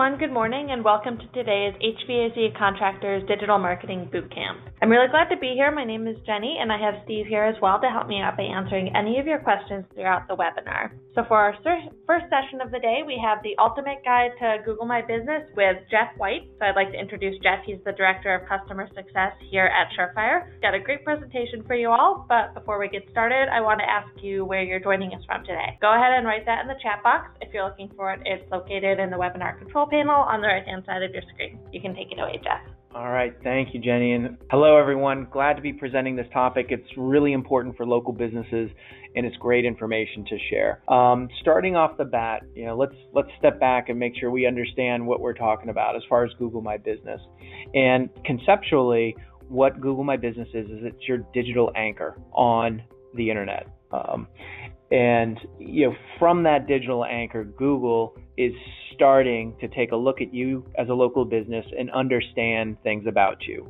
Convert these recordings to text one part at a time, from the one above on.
everyone, good morning and welcome to today's HVAC Contractors Digital Marketing Bootcamp. I'm really glad to be here. My name is Jenny and I have Steve here as well to help me out by answering any of your questions throughout the webinar. So for our first session of the day, we have the ultimate guide to Google My Business with Jeff White. So I'd like to introduce Jeff. He's the Director of Customer Success here at Surefire. Got a great presentation for you all, but before we get started, I want to ask you where you're joining us from today. Go ahead and write that in the chat box. If you're looking for it, it's located in the webinar control panel on the right-hand side of your screen. You can take it away, Jeff. All right, thank you, Jenny, and hello, everyone. Glad to be presenting this topic. It's really important for local businesses, and it's great information to share. Starting off the bat, let's step back and make sure we understand what we're talking about as far as Google My Business. And conceptually, what Google My Business is it's your digital anchor on the internet. And from that digital anchor, Google is starting to take a look at you as a local business and understand things about you,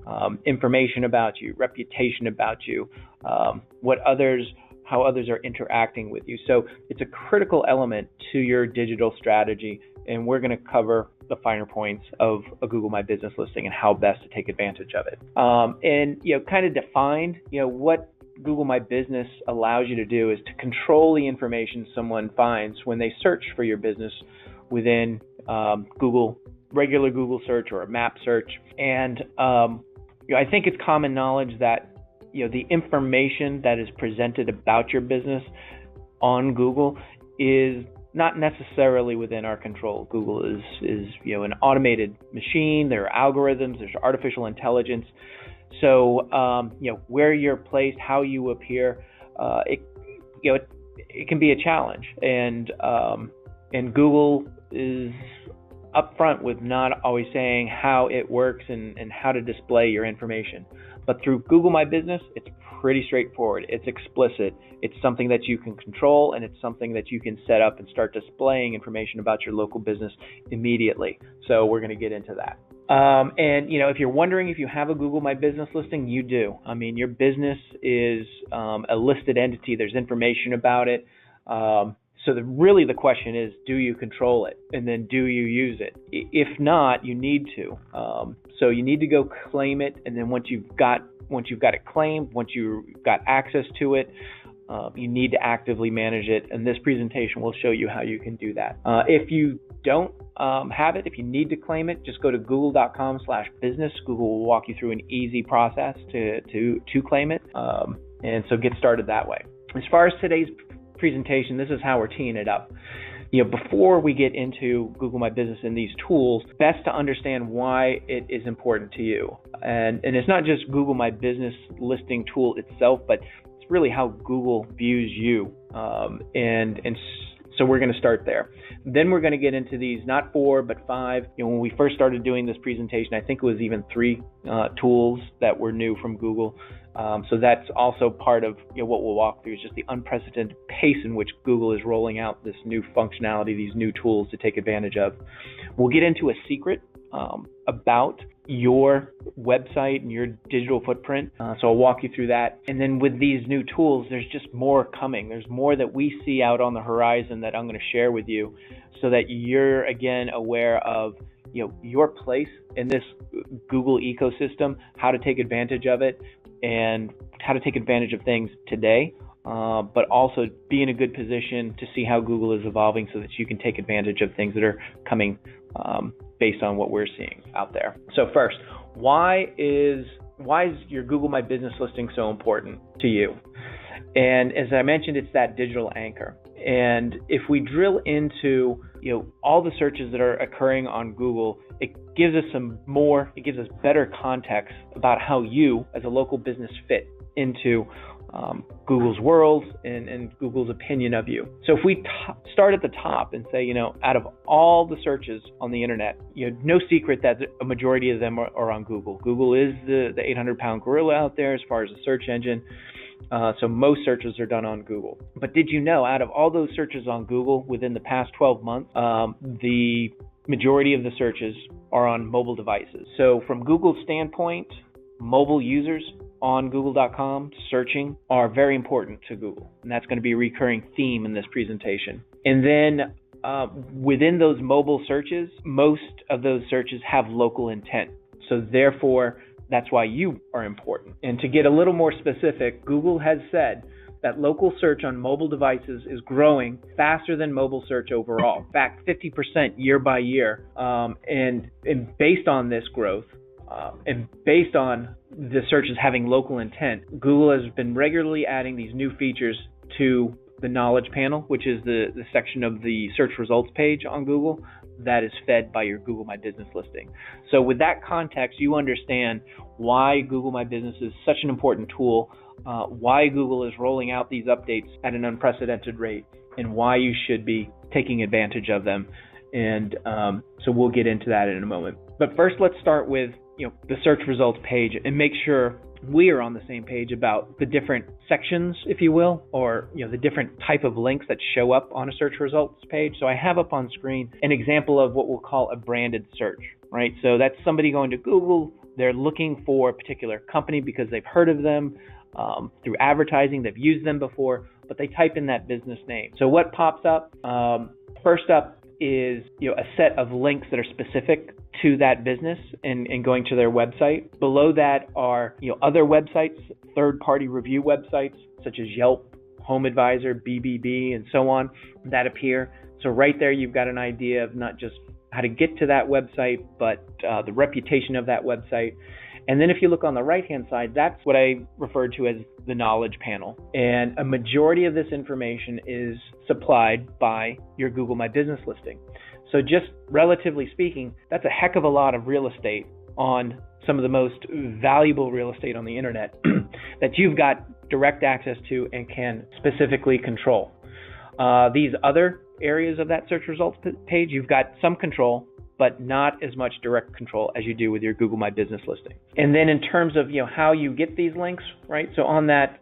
information about you, reputation about you, how others are interacting with you. So it's a critical element to your digital strategy, and we're going to cover the finer points of a Google My Business listing and how best to take advantage of it. Kind of defined, what Google My Business allows you to do is to control the information someone finds when they search for your business within regular Google search or a map search. And I think it's common knowledge that the information that is presented about your business on Google is not necessarily within our control. Google is an automated machine. There are algorithms. There's artificial intelligence. So, where you're placed, how you appear, it can be a challenge, and Google is upfront with not always saying how it works and how to display your information. But through Google My Business, it's pretty straightforward. It's explicit. It's something that you can control, and it's something that you can set up and start displaying information about your local business immediately. So we're going to get into that. If you're wondering if you have a Google My Business listing, you do. I mean, your business is a listed entity. There's information about it. So really the question is, do you control it? And then do you use it? If not, you need to. So you need to go claim it. And then once you've got it claimed, once you've got access to it, you need to actively manage it. And this presentation will show you how you can do that. If you don't have it, if you need to claim it, just go to google.com/business. Google will walk you through an easy process to claim it. And so get started that way. As far as today's presentation, this is how we're teeing it up. Before we get into Google My Business and these tools, best to understand why it is important to you. And it's not just Google My Business listing tool itself, but it's really how Google views you. So we're going to start there. Then we're going to get into these, not 4, but 5. When we first started doing this presentation, I think it was even 3 tools that were new from Google. So that's also part of what we'll walk through is just the unprecedented pace in which Google is rolling out this new functionality, these new tools to take advantage of. We'll get into a secret about your website and your digital footprint. So I'll walk you through that. And then with these new tools, there's just more coming. There's more that we see out on the horizon that I'm going to share with you so that you're, again, aware of your place in this Google ecosystem, how to take advantage of it, and how to take advantage of things today, but also be in a good position to see how Google is evolving so that you can take advantage of things that are coming based on what we're seeing out there. So first, why is your Google My Business listing so important to you? And as I mentioned, it's that digital anchor. And if we drill into all the searches that are occurring on Google, it gives us better context about how you as a local business fit into Google's world and Google's opinion of you. So if we start at the top and say, out of all the searches on the internet, no secret that a majority of them are on Google. Google is the 800-pound gorilla out there as far as a search engine. So most searches are done on Google. But did you know, out of all those searches on Google within the past 12 months, the majority of the searches are on mobile devices. So from Google's standpoint, mobile users on google.com searching are very important to Google. And that's going to be a recurring theme in this presentation. And then within those mobile searches, most of those searches have local intent. So therefore, that's why you are important. And to get a little more specific, Google has said that local search on mobile devices is growing faster than mobile search overall. In fact, 50% year by year. And based on this growth, and based on the searches having local intent, Google has been regularly adding these new features to the knowledge panel, which is the section of the search results page on Google that is fed by your Google My Business listing. So with that context, you understand why Google My Business is such an important tool, why Google is rolling out these updates at an unprecedented rate, and why you should be taking advantage of them. And so we'll get into that in a moment. But first, let's start with the search results page and make sure we are on the same page about the different sections, if you will, or the different type of links that show up on a search results page. So I have up on screen an example of what we'll call a branded search, right? So that's somebody going to Google, they're looking for a particular company because they've heard of them through advertising, they've used them before, but they type in that business name. So what pops up? First up is a set of links that are specific to that business and going to their website. Below that are other websites, third-party review websites such as Yelp, Home Advisor, BBB, and so on that appear. So right there you've got an idea of not just how to get to that website, but the reputation of that website. And then if you look on the right-hand side, that's what I refer to as the knowledge panel. And a majority of this information is supplied by your Google My Business listing. So just relatively speaking, that's a heck of a lot of real estate on some of the most valuable real estate on the internet that you've got direct access to and can specifically control. These other areas of that search results page, you've got some control, but not as much direct control as you do with your Google My Business listing. And then in terms of how you get these links, right? So on that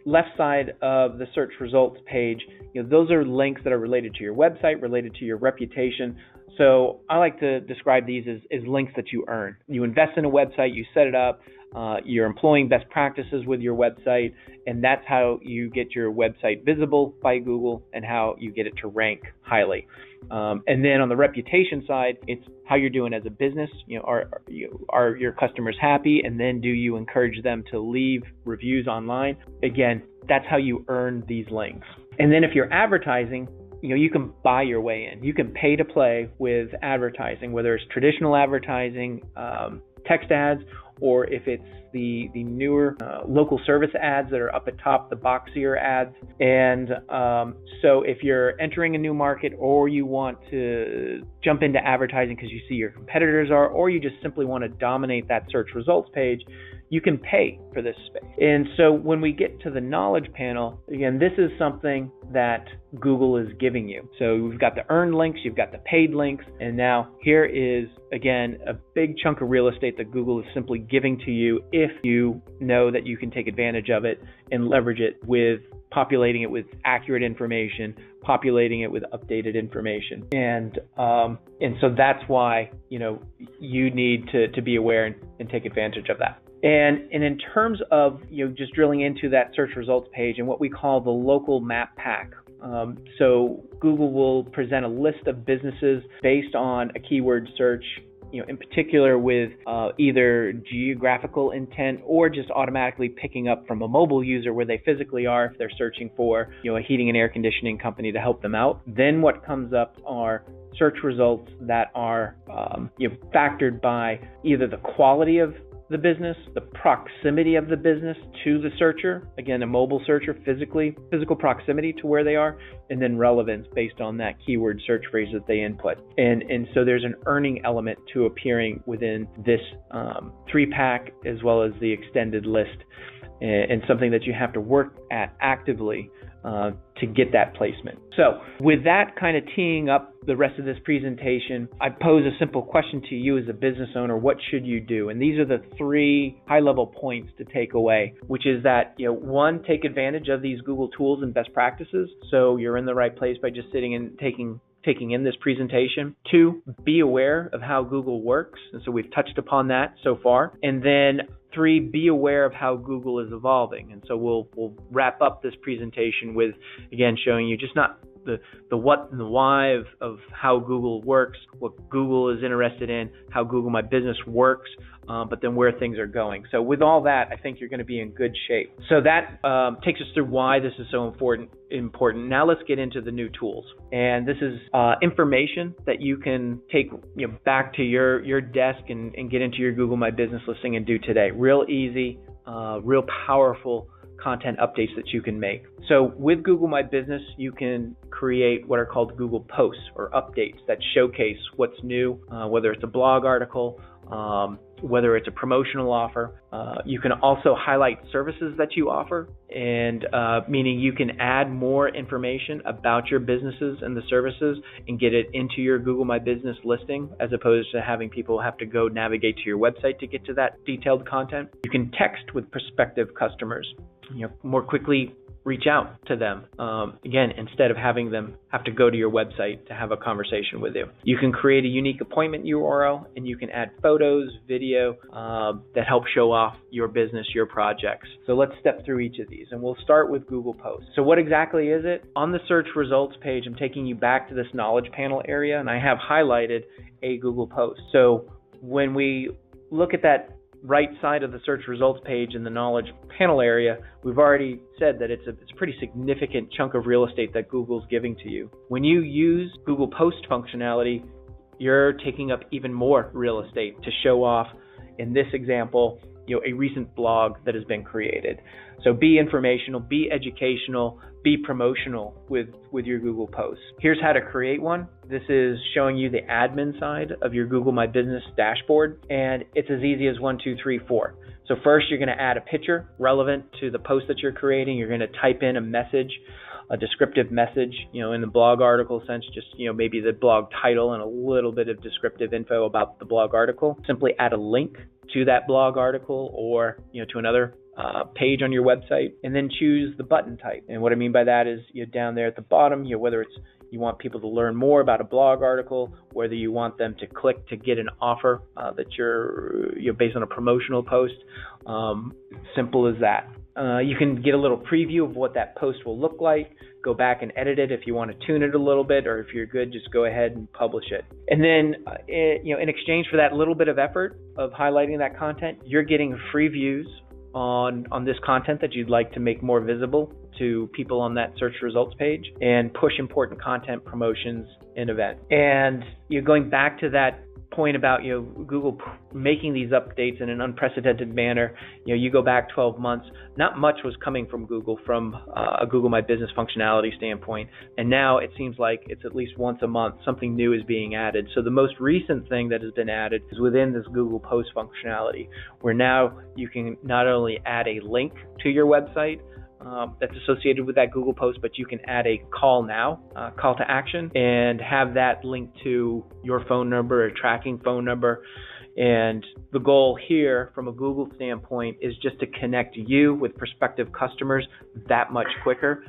left side of the search results page, those are links that are related to your website, related to your reputation. So I like to describe these as links that you earn. You invest in a website, you set it up, you're employing best practices with your website, and that's how you get your website visible by Google and how you get it to rank highly. And then on the reputation side, it's how you're doing as a business. Are your customers happy? And then do you encourage them to leave reviews online? Again, that's how you earn these links. And then if you're advertising, you can buy your way in. You can pay to play with advertising, whether it's traditional advertising, text ads, or if it's the newer local service ads that are up at top, the boxier ads. And so if you're entering a new market, or you want to jump into advertising because you see your competitors are, or you just simply want to dominate that search results page, you can pay for this space. And so when we get to the knowledge panel, again, this is something that Google is giving you. So we've got the earned links, you've got the paid links, and now here is, again, a big chunk of real estate that Google is simply giving to you if you know that you can take advantage of it and leverage it with populating it with accurate information, populating it with updated information. And so that's why, you need to be aware and take advantage of that. And in terms of just drilling into that search results page and what we call the local map pack. So Google will present a list of businesses based on a keyword search, in particular with either geographical intent or just automatically picking up from a mobile user where they physically are if they're searching for a heating and air conditioning company to help them out. Then what comes up are search results that are factored by either the quality of the business, the proximity of the business to the searcher, again, a mobile searcher, physical proximity to where they are, and then relevance based on that keyword search phrase that they input. And so there's an earning element to appearing within this 3-pack as well as the extended list, and something that you have to work at actively to get that placement. So with that kind of teeing up the rest of this presentation, I pose a simple question to you as a business owner: what should you do? And these are the 3 high-level points to take away, which is that, 1, take advantage of these Google tools and best practices. So you're in the right place by just sitting and taking in this presentation. 2, be aware of how Google works. And so we've touched upon that so far. And then 3, be aware of how Google is evolving. And so we'll wrap up this presentation with, again, showing you just not the what and the why of how Google works, what Google is interested in, how Google My Business works, but then where things are going. So with all that, I think you're going to be in good shape. So that takes us through why this is so important. Now let's get into the new tools. And this is information that you can take back to your desk and get into your Google My Business listing and do today. Real easy, real powerful content updates that you can make. So with Google My Business, you can create what are called Google Posts or updates that showcase what's new, whether it's a blog article, whether it's a promotional offer. You can also highlight services that you offer, and meaning you can add more information about your businesses and the services and get it into your Google My Business listing, as opposed to having people have to go navigate to your website to get to that detailed content. You can text with prospective customers, more quickly reach out to them, again, instead of having them have to go to your website to have a conversation with you. You can create a unique appointment URL, and you can add photos, video that help show off your business, your projects. So let's step through each of these, and we'll start with Google Posts. So what exactly is it? On the search results page, I'm taking you back to this knowledge panel area, and I have highlighted a Google Post. So when we look at that right side of the search results page in the knowledge panel area, we've already said that it's a pretty significant chunk of real estate that Google's giving to you. When you use Google Post functionality, you're taking up even more real estate to show off, in this example, a recent blog that has been created. So be informational, be educational, be promotional with your Google Posts. Here's how to create one. This is showing you the admin side of your Google My Business dashboard, and it's as easy as 1, 2, 3, 4. So first, you're going to add a picture relevant to the post that you're creating. You're going to type in a message, a descriptive message, in the blog article sense, just, maybe the blog title and a little bit of descriptive info about the blog article. Simply add a link to that blog article or, to another page on your website, and then choose the button type. And what I mean by that is down there at the bottom, whether it's you want people to learn more about a blog article, whether you want them to click to get an offer that you're based on a promotional post. Simple as that. You can get a little preview of what that post will look like, go back and edit it if you want to tune it a little bit, or if you're good, just go ahead and publish it. And then, in exchange for that little bit of effort of highlighting that content, you're getting free views on this content that you'd like to make more visible to people on that search results page, and push important content, promotions, and event. And you're going back to that point about Google making these updates in an unprecedented manner. You go back 12 months, not much was coming from Google from a Google My Business functionality standpoint, and now it seems like it's at least once a month something new is being added. So the most recent thing that has been added is within this Google Post functionality, where now you can not only add a link to your website that's associated with that Google Post, but you can add a call to action, and have that linked to your phone number, a tracking phone number. And the goal here from a Google standpoint is just to connect you with prospective customers that much quicker,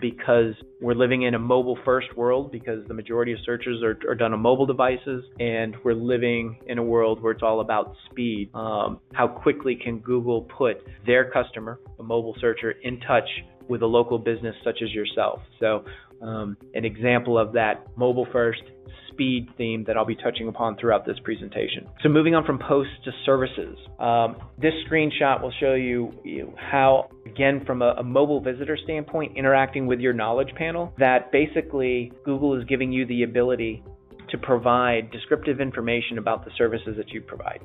because we're living in a mobile first world, because the majority of searches are done on mobile devices, and we're living in a world where it's all about speed. How quickly can Google put their customer, a mobile searcher, in touch with a local business such as yourself? So an example of that mobile first speed theme that I'll be touching upon throughout this presentation. So moving on from posts to services. This screenshot will show you how, again, from a mobile visitor standpoint, interacting with your knowledge panel, that basically Google is giving you the ability to provide descriptive information about the services that you provide.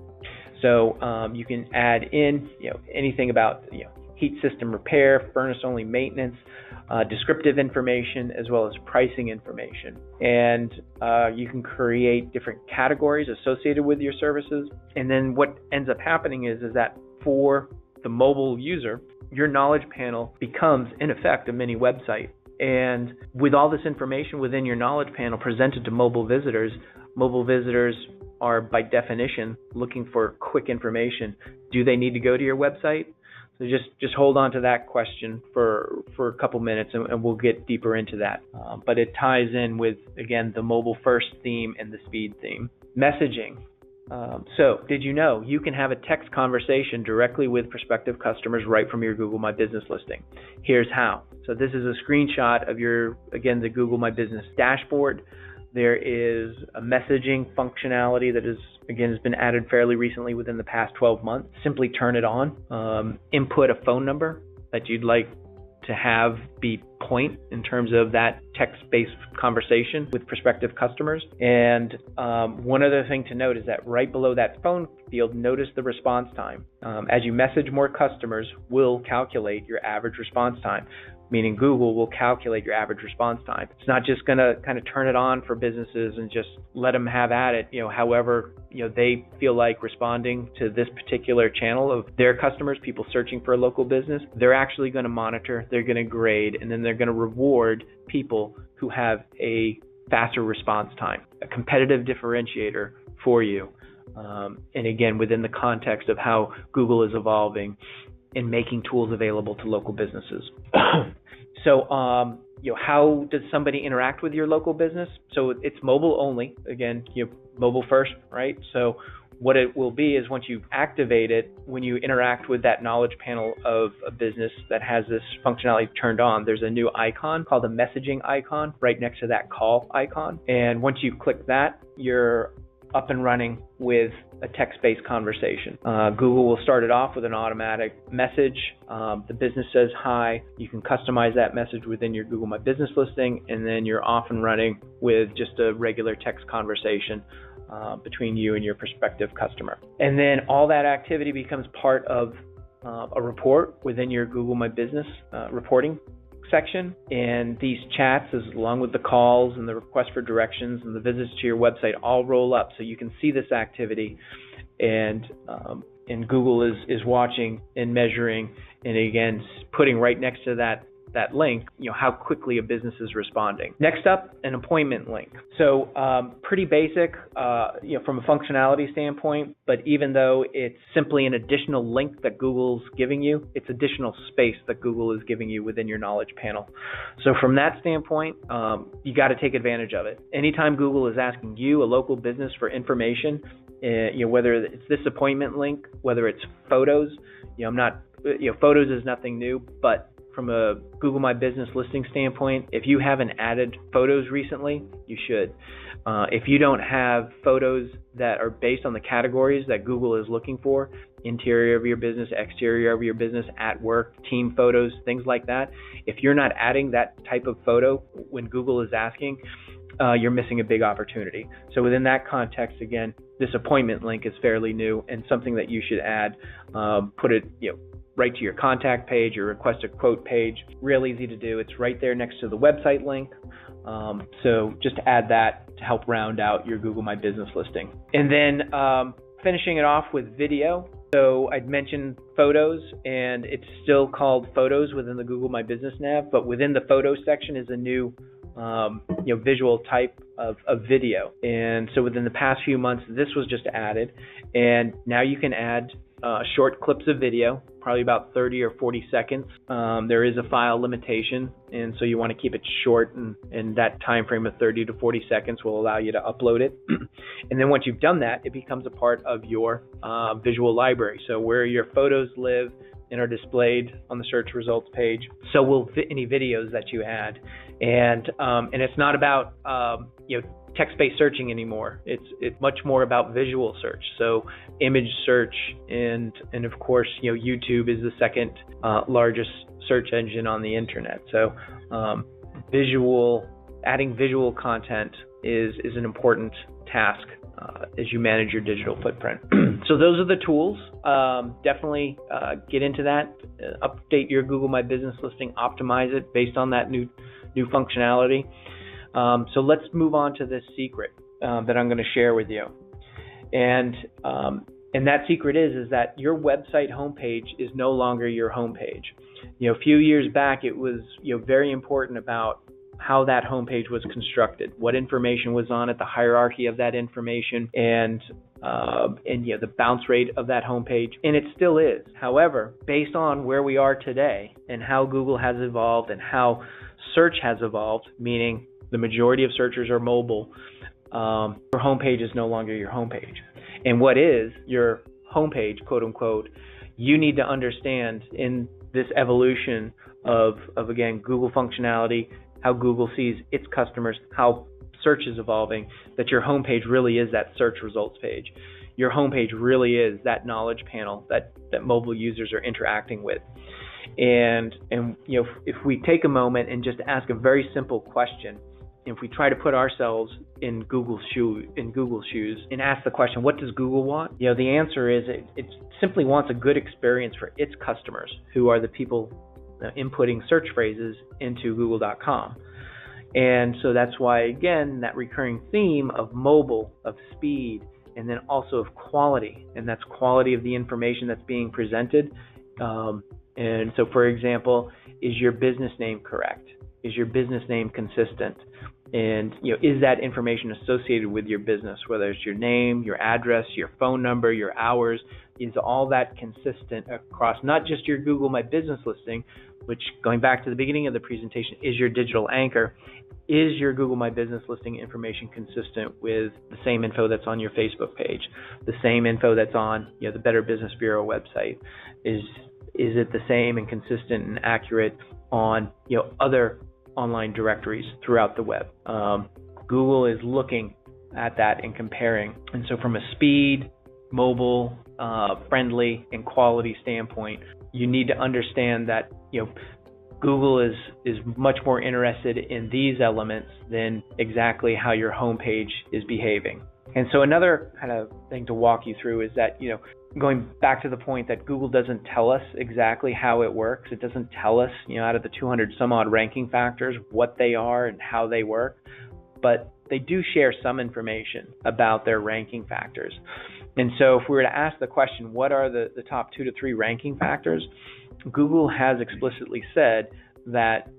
So you can add in anything about heat system repair, furnace only maintenance, descriptive information, as well as pricing information. And you can create different categories associated with your services. And then what ends up happening is that for the mobile user, your knowledge panel becomes, in effect, a mini website. And with all this information within your knowledge panel presented to mobile visitors are, by definition, looking for quick information. Do they need to go to your website? So just hold on to that question for a couple minutes, and we'll get deeper into that. But it ties in with, again, the mobile first theme and the speed theme. Messaging. So did you know you can have a text conversation directly with prospective customers right from your Google My Business listing? Here's how. So this is a screenshot of the Google My Business dashboard. There is a messaging functionality that has been added fairly recently within the past 12 months. Simply turn it on. Input a phone number that you'd like to have be point in terms of that text-based conversation with prospective customers. And one other thing to note is that right below that phone field, notice the response time. As you message more customers, will calculate your average response time, meaning Google will calculate your average response time. It's not just going to kind of turn it on for businesses and just let them have at it, however, they feel like responding to this particular channel of their customers, people searching for a local business. They're actually going to monitor, they're going to grade, and then they're going to reward people who have a faster response time, a competitive differentiator for you. And again, within the context of how Google is evolving and making tools available to local businesses. So, how does somebody interact with your local business? So it's mobile only. Again, mobile first, right? So what it will be is once you activate it, when you interact with that knowledge panel of a business that has this functionality turned on, there's a new icon called a messaging icon right next to that call icon. And once you click that, you're up and running with a text-based conversation. Google will start it off with an automatic message. The business says hi. You can customize that message within your Google My Business listing, and then you're off and running with just a regular text conversation between you and your prospective customer. And then all that activity becomes part of a report within your Google My Business reporting section, and these chats, as along with the calls and the request for directions and the visits to your website, all roll up so you can see this activity, and Google is watching and measuring, and again putting right next to that link, how quickly a business is responding. Next up, an appointment link. So pretty basic, from a functionality standpoint, but even though it's simply an additional link that Google's giving you, it's additional space that Google is giving you within your knowledge panel. So from that standpoint, you got to take advantage of it. Anytime Google is asking you, a local business, for information, whether it's this appointment link, whether it's photos, photos is nothing new, but from a Google My Business listing standpoint, if you haven't added photos recently, you should. If you don't have photos that are based on the categories that Google is looking for, interior of your business, exterior of your business, at work, team photos, things like that, if you're not adding that type of photo when Google is asking, you're missing a big opportunity. So within that context, again, this appointment link is fairly new and something that you should add. Put it, right to your contact page, your request a quote page. Real easy to do. It's right there next to the website link. So just add that to help round out your Google My Business listing. And then finishing it off with video. So I'd mentioned photos, and it's still called photos within the Google My Business nav, but within the photos section is a new visual type of video. And so within the past few months, this was just added, and now you can add short clips of video, probably about 30 or 40 seconds. There is a file limitation, and so you want to keep it short, and that time frame of 30 to 40 seconds will allow you to upload it. And then once you've done that, it becomes a part of your visual library. So where your photos live and are displayed on the search results page, so will any videos that you add. And it's not about text-based searching anymore. It's much more about visual search. So image search, and of course, YouTube is the second largest search engine on the internet. So adding visual content is an important task as you manage your digital footprint. So those are the tools. Definitely get into that. Update your Google My Business listing, optimize it based on that new functionality. So let's move on to this secret that I'm going to share with you. And that secret is that your website homepage is no longer your homepage. A few years back, it was very important about how that homepage was constructed, what information was on it, the hierarchy of that information, and the bounce rate of that homepage, and it still is. However, based on where we are today and how Google has evolved and how search has evolved, meaning the majority of searchers are mobile, your homepage is no longer your homepage. And what is your homepage, quote unquote, you need to understand in this evolution of again, Google functionality, how Google sees its customers, how search is evolving, that your homepage really is that search results page. Your homepage really is that knowledge panel that mobile users are interacting with. And you know, if we take a moment and just ask a very simple question, if we try to put ourselves in Google's shoes and ask the question, what does Google want? You know, the answer is it simply wants a good experience for its customers, who are the people inputting search phrases into google.com. And so that's why, again, that recurring theme of mobile, of speed, and then also of quality, and that's quality of the information that's being presented. And so, for example, is your business name correct? Is your business name consistent? And you know, is that information associated with your business, whether it's your name, your address, your phone number, your hours? Is all that consistent across not just your Google My Business listing, which, going back to the beginning of the presentation, is your digital anchor? Is your Google My Business listing information consistent with the same info that's on your Facebook page, the same info that's on, you know, the Better Business Bureau website? Is it the same and consistent and accurate on, you know, other online directories throughout the web? Google is looking at that and comparing. And so from a speed, mobile, friendly, and quality standpoint, you need to understand that, you know, Google is much more interested in these elements than exactly how your homepage is behaving. And so another kind of thing to walk you through is that, you know, going back to the point that Google doesn't tell us exactly how it works. It doesn't tell us, you know, out of the 200 some odd ranking factors, what they are and how they work, but they do share some information about their ranking factors. And so if we were to ask the question, what are the top 2 to 3 ranking factors? Google has explicitly said that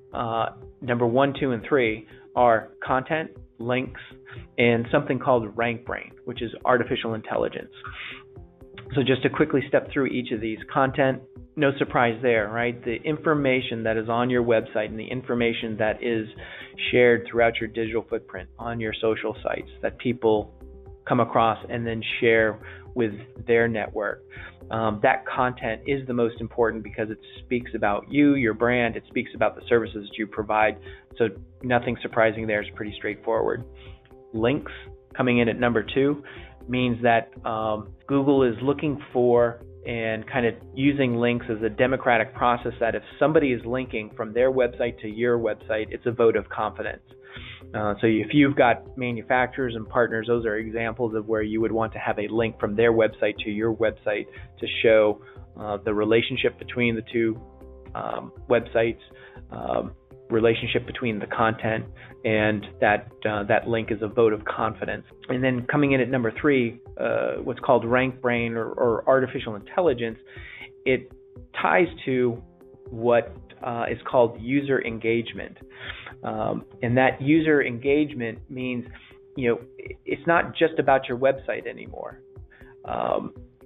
number 1, 2, and 3 are content, links, and something called rank brain, which is artificial intelligence. So just to quickly step through each of these. Content, no surprise there, right? The information that is on your website and the information that is shared throughout your digital footprint on your social sites that people come across and then share with their network. That content is the most important because it speaks about you, your brand, it speaks about the services that you provide. So nothing surprising there, is pretty straightforward. Links, coming in at number 2, means that Google is looking for and kind of using links as a democratic process, that if somebody is linking from their website to your website, it's a vote of confidence. So if you've got manufacturers and partners, those are examples of where you would want to have a link from their website to your website to show the relationship between the two websites, relationship between the content, and that link is a vote of confidence. And then coming in at number 3, what's called rank brain or artificial intelligence, it ties to what is called user engagement. And that user engagement means, you know, it's not just about your website anymore.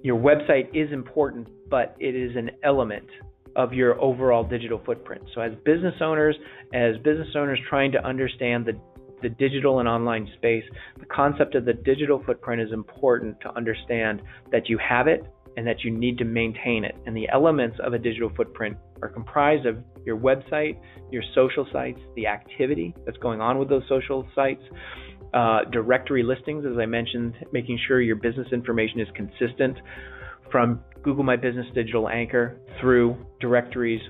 Your website is important, but it is an element of your overall digital footprint. So as business owners trying to understand the digital and online space, the concept of the digital footprint is important to understand that you have it and that you need to maintain it. And the elements of a digital footprint are comprised of your website, your social sites, the activity that's going on with those social sites, directory listings, as I mentioned, making sure your business information is consistent from Google My Business Digital Anchor through directories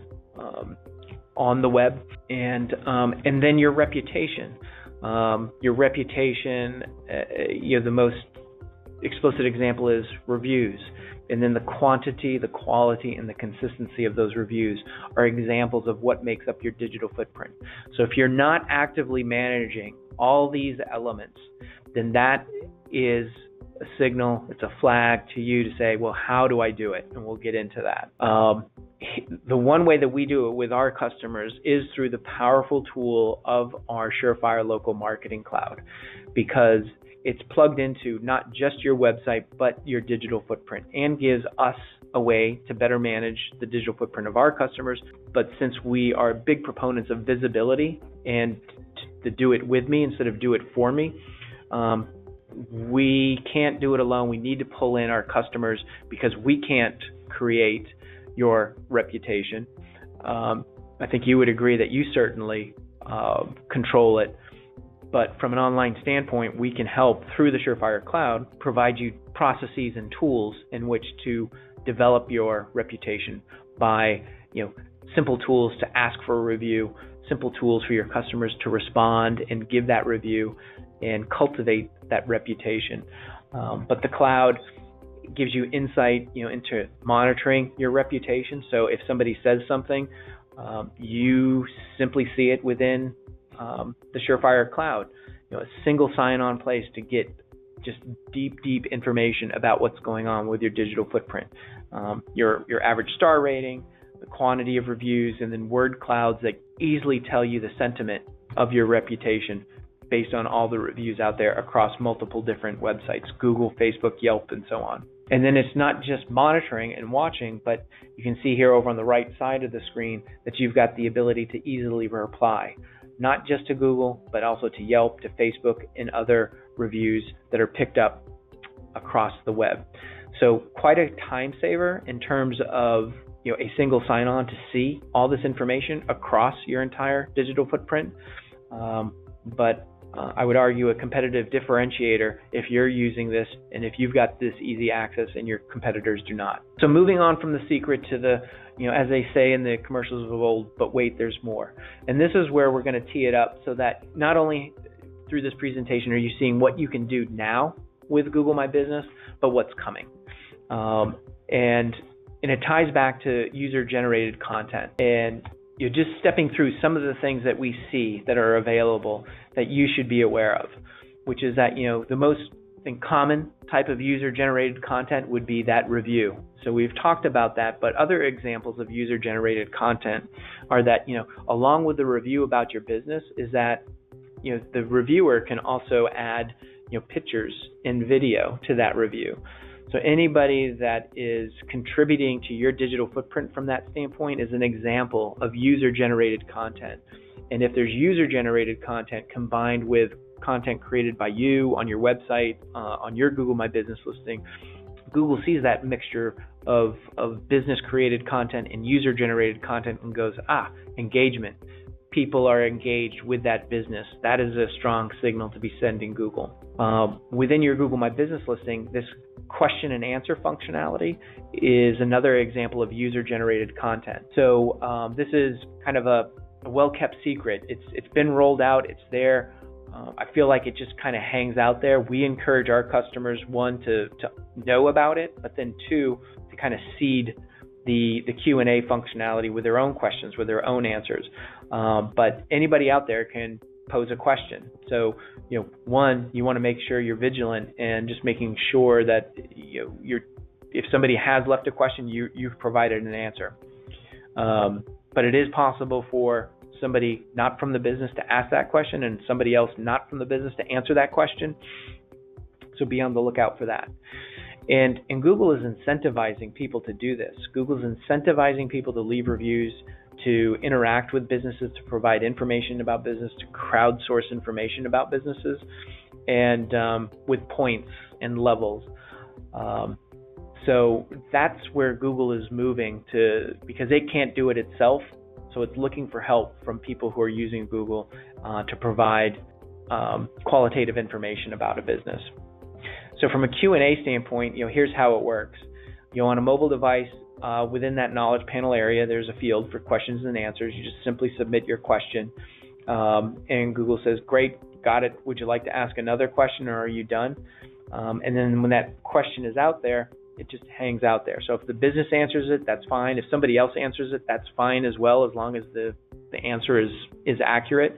on the web, and then your reputation. Your reputation, the most explicit example is reviews. And then the quantity, the quality, and the consistency of those reviews are examples of what makes up your digital footprint. So if you're not actively managing all these elements, then that is a signal, it's a flag to you to say, well, how do I do it? And we'll get into that. The one way that we do it with our customers is through the powerful tool of our Surefire Local Marketing Cloud, because it's plugged into not just your website, but your digital footprint, and gives us a way to better manage the digital footprint of our customers. But since we are big proponents of visibility and to do it with me instead of do it for me, we can't do it alone. We need to pull in our customers because we can't create your reputation. I think you would agree that you certainly control it. But from an online standpoint, we can help through the Surefire Cloud provide you processes and tools in which to develop your reputation by, simple tools to ask for a review, simple tools for your customers to respond and give that review and cultivate that reputation. But the cloud gives you insight, into monitoring your reputation. So if somebody says something, you simply see it within the Surefire Cloud, a single sign-on place to get just deep information about what's going on with your digital footprint, your average star rating, the quantity of reviews, and then word clouds that easily tell you the sentiment of your reputation based on all the reviews out there across multiple different websites, Google, Facebook, Yelp, and so on. And then it's not just monitoring and watching, but you can see here over on the right side of the screen that you've got the ability to easily reply, not just to Google, but also to Yelp, to Facebook, and other reviews that are picked up across the web. So quite a time saver in terms of a single sign-on to see all this information across your entire digital footprint. But I would argue a competitive differentiator if you're using this and if you've got this easy access and your competitors do not. So moving on from the secret to the, as they say in the commercials of old, but wait, there's more. And this is where we're going to tee it up so that not only through this presentation are you seeing what you can do now with Google My Business, but what's coming. And it ties back to user-generated content. And you're just stepping through some of the things that we see that are available that you should be aware of, which is that, the most common type of user-generated content would be that review. So we've talked about that, but other examples of user-generated content are that, along with the review about your business is that, the reviewer can also add, pictures and video to that review. So anybody that is contributing to your digital footprint from that standpoint is an example of user-generated content. And if there's user-generated content combined with content created by you on your website, on your Google My Business listing, Google sees that mixture of business-created content and user-generated content and goes, engagement. People are engaged with that business. That is a strong signal to be sending Google. Within your Google My Business listing, this question and answer functionality is another example of user-generated content. So this is kind of a well-kept secret. It's been rolled out. It's there. I feel like it just kind of hangs out there. We encourage our customers, one, to know about it, but then two, to kind of seed the Q&A functionality with their own questions, with their own answers. But anybody out there can pose a question. So, one, you want to make sure you're vigilant and just making sure that if somebody has left a question, you've provided an answer. But it is possible for somebody not from the business to ask that question and somebody else not from the business to answer that question. So be on the lookout for that. And Google is incentivizing people to do this. Google's incentivizing people to leave reviews, to interact with businesses, to provide information about business, to crowdsource information about businesses, and with points and levels. So that's where Google is moving to, because it can't do it itself. So it's looking for help from people who are using Google to provide qualitative information about a business. So from a Q&A standpoint, here's how it works. On a mobile device, within that knowledge panel area, there's a field for questions and answers. You just simply submit your question, and Google says, great, got it. Would you like to ask another question, or are you done? And then when that question is out there, it just hangs out there. So if the business answers it, that's fine. If somebody else answers it, that's fine as well, as long as the answer is accurate.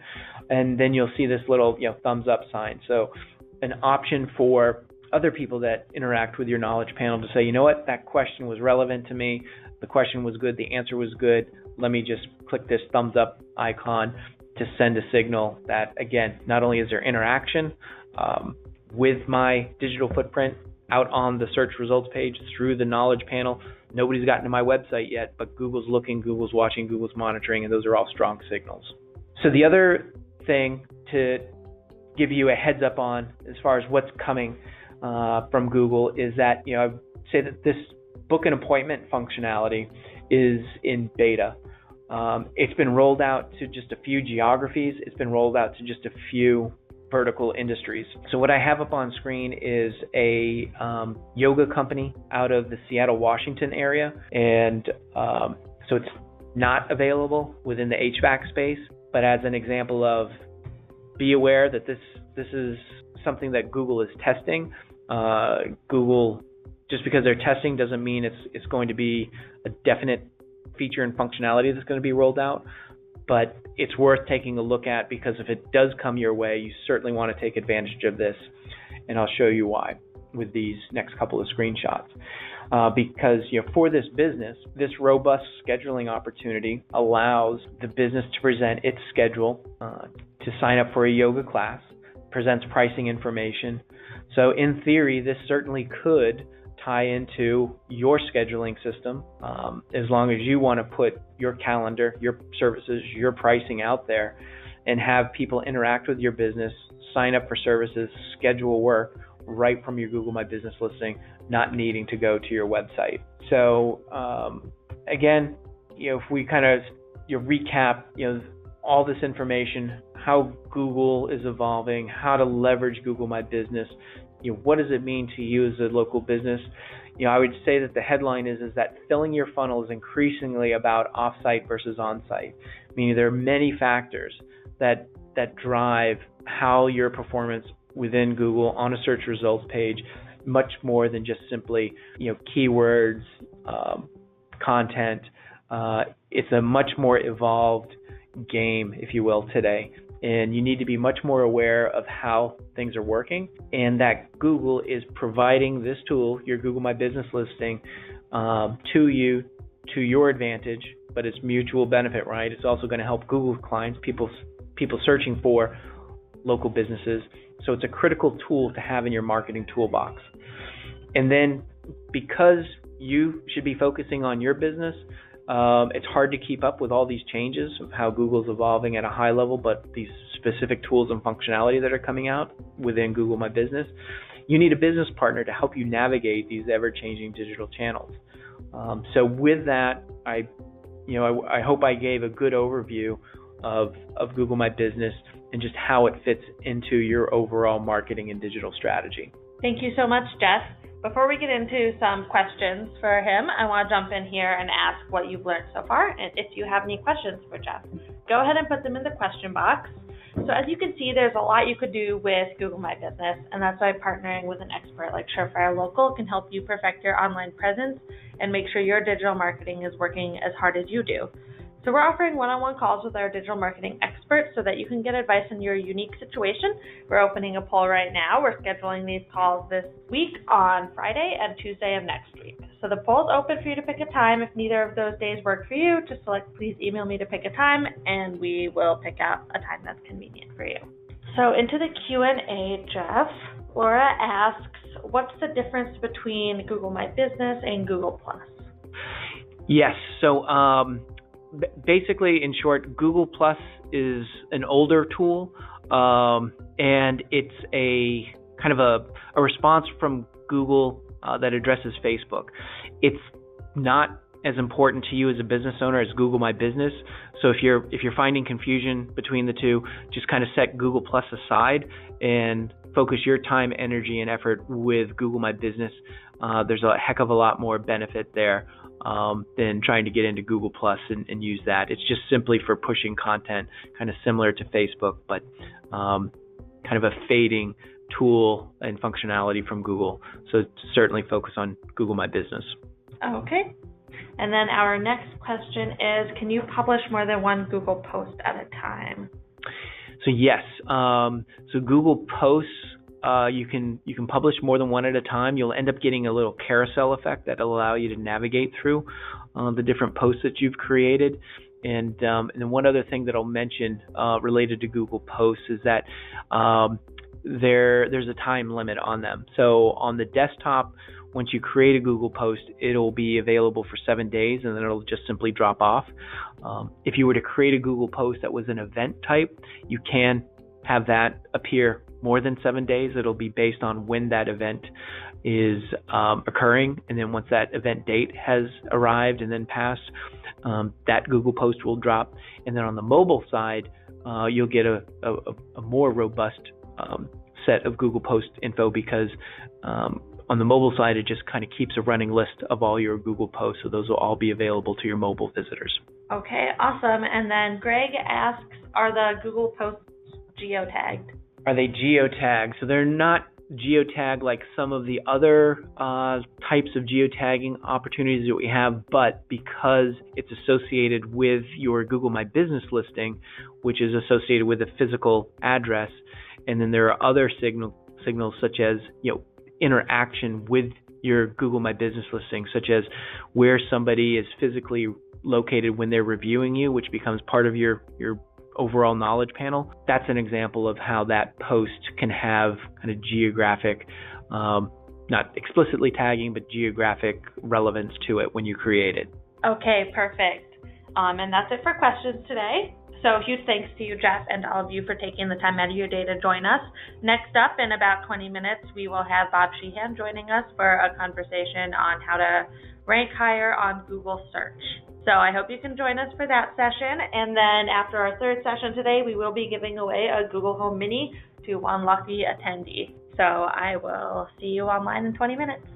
And then you'll see this little thumbs up sign. So an option for other people that interact with your knowledge panel to say, you know what, that question was relevant to me. The question was good. The answer was good. Let me just click this thumbs up icon to send a signal that, again, not only is there interaction with my digital footprint out on the search results page through the knowledge panel. Nobody's gotten to my website yet, but Google's looking, Google's watching, Google's monitoring, and those are all strong signals. So the other thing to give you a heads up on as far as what's coming from Google is that, I would say that this book an appointment functionality is in beta. It's been rolled out to just a few geographies. It's been rolled out to just a few vertical industries. So what I have up on screen is a yoga company out of the Seattle, Washington area. And so it's not available within the HVAC space, but as an example of, be aware that this is something that Google is testing. Google, just because they're testing doesn't mean it's going to be a definite feature and functionality that's going to be rolled out, but it's worth taking a look at, because if it does come your way, you certainly want to take advantage of this, and I'll show you why with these next couple of screenshots. Because for this business, this robust scheduling opportunity allows the business to present its schedule, to sign up for a yoga class, presents pricing information. So in theory, this certainly could tie into your scheduling system, as long as you want to put your calendar, your services, your pricing out there, and have people interact with your business, sign up for services, schedule work right from your Google My Business listing, not needing to go to your website. So again, if we kind of recap, all this information, how Google is evolving, how to leverage Google My Business, what does it mean to you as a local business? I would say that the headline is that filling your funnel is increasingly about off-site versus on-site, meaning there are many factors that drive how your performance within Google on a search results page, much more than just simply keywords, content. It's a much more evolved game, if you will, today. And you need to be much more aware of how things are working, and that Google is providing this tool, your Google My Business listing, to you, to your advantage, but it's mutual benefit, right? It's also going to help Google clients, people searching for local businesses. So it's a critical tool to have in your marketing toolbox. And then because you should be focusing on your business, it's hard to keep up with all these changes of how Google's evolving at a high level, but these specific tools and functionality that are coming out within Google My Business. You need a business partner to help you navigate these ever-changing digital channels. So with that, I hope I gave a good overview of Google My Business and just how it fits into your overall marketing and digital strategy. Thank you so much, Jeff. Before we get into some questions for him, I want to jump in here and ask what you've learned so far. And if you have any questions for Jeff, go ahead and put them in the question box. So as you can see, there's a lot you could do with Google My Business, and that's why partnering with an expert like Surefire Local can help you perfect your online presence and make sure your digital marketing is working as hard as you do. So we're offering one-on-one calls with our digital marketing experts so that you can get advice in your unique situation. We're opening a poll right now. We're scheduling these calls this week on Friday and Tuesday of next week. So the poll's open for you to pick a time. If neither of those days work for you, just please email me to pick a time, and we will pick out a time that's convenient for you. So into the Q&A, Jeff, Laura asks, what's the difference between Google My Business and Google+? Yes. So basically, in short, Google Plus is an older tool, and it's a kind of a response from Google that addresses Facebook. It's not as important to you as a business owner as Google My Business. So if you're finding confusion between the two, just kind of set Google Plus aside and focus your time, energy, and effort with Google My Business. There's a heck of a lot more benefit there than trying to get into Google Plus and use that. It's just simply for pushing content, kind of similar to Facebook, but kind of a fading tool and functionality from Google. So certainly focus on Google My Business. Okay. And then our next question is, can you publish more than one Google post at a time? So yes. So Google Posts, you can publish more than one at a time. You'll end up getting a little carousel effect that will allow you to navigate through the different posts that you've created. And then one other thing that I'll mention related to Google Posts is that there's a time limit on them. So on the desktop, once you create a Google post, it'll be available for 7 days, and then it'll just simply drop off. If you were to create a Google post that was an event type, you can have that appear more than 7 days. It'll be based on when that event is occurring, and then once that event date has arrived and then passed, that Google post will drop. And then on the mobile side, you'll get a more robust set of Google post info, because on the mobile side, it just kind of keeps a running list of all your Google posts, so those will all be available to your mobile visitors. Okay, awesome. And then Greg asks, are the Google posts geotagged? Are they geotagged? So they're not geotagged like some of the other types of geotagging opportunities that we have, but because it's associated with your Google My Business listing, which is associated with a physical address, and then there are other signals such as, interaction with your Google My Business listing, such as where somebody is physically located when they're reviewing you, which becomes part of your overall knowledge panel. That's an example of how that post can have kind of geographic, not explicitly tagging, but geographic relevance to it when you create it. Okay, perfect. And that's it for questions today. So huge thanks to you, Jeff, and all of you for taking the time out of your day to join us. Next up, in about 20 minutes, we will have Bob Sheehan joining us for a conversation on how to rank higher on Google search. So I hope you can join us for that session. And then after our third session today, we will be giving away a Google Home Mini to one lucky attendee. So I will see you online in 20 minutes.